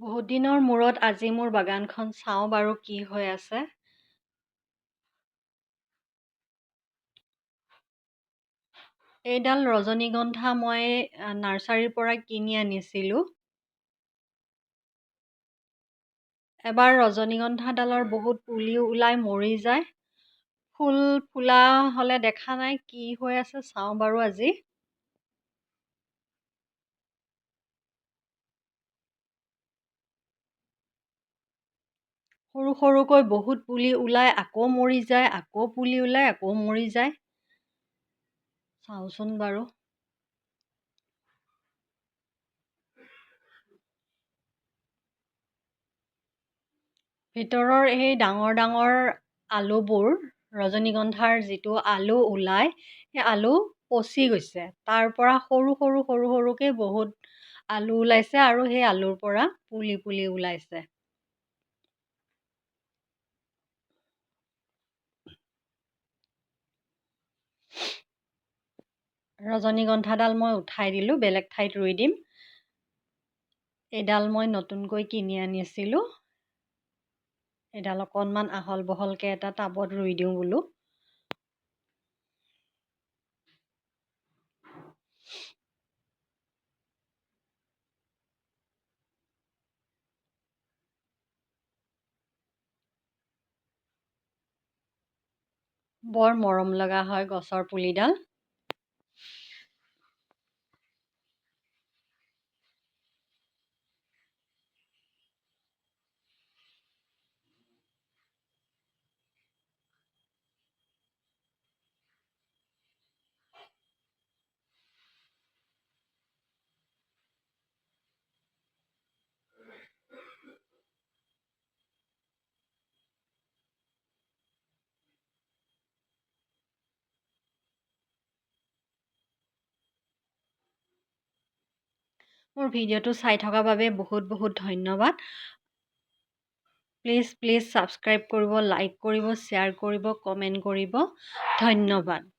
বহুত দিনৰ মূৰত আজি মোৰ বাগানখন চাওঁ বাৰু কি হৈ আছে। এইডাল ৰজনীগন্ধা মই নাৰ্চাৰীৰ পৰা কিনি আনিছিলোঁ। এবাৰ ৰজনীগন্ধাডালৰ বহুত পুলি ওলাই মৰি যায়। ফুল ফুলা হ'লে দেখা নাই, কি হৈ আছে চাওঁ বাৰু আজি। সৰু সৰুকৈ বহুত পুলি ওলাই আকৌ মৰি যায়, আকৌ পুলি ওলাই আকৌ মৰি যায়। চাওঁচোন বাৰু। ভিতৰৰ এই ডাঙৰ ডাঙৰ আলুবোৰ, ৰজনীগন্ধাৰ যিটো আলু ওলাই, সেই আলু পচি গৈছে। তাৰ পৰা সৰু সৰু সৰু সৰুকৈ বহুত আলু ওলাইছে আৰু সেই আলুৰ পৰা পুলি পুলি ওলাইছে। ৰজনীগন্ধাডাল মই উঠাই দিলোঁ, বেলেগ ঠাইত ৰুই দিম। এইডাল মই নতুনকৈ কিনি আনিছিলোঁ। এইডাল অকণমান আহল বহলকৈ এটা টাবত ৰুই দিওঁ বোলো। বৰ মৰম লগা হয় গছৰ পুলিডাল। মোৰ ভিডিঅ'টো চাই থকাৰ বাবে বহুত বহুত ধন্যবাদ। প্লিজ ছাবস্ক্ৰাইব কৰিব, লাইক কৰিব, শ্বেয়াৰ কৰিব, কমেণ্ট কৰিব। ধন্যবাদ।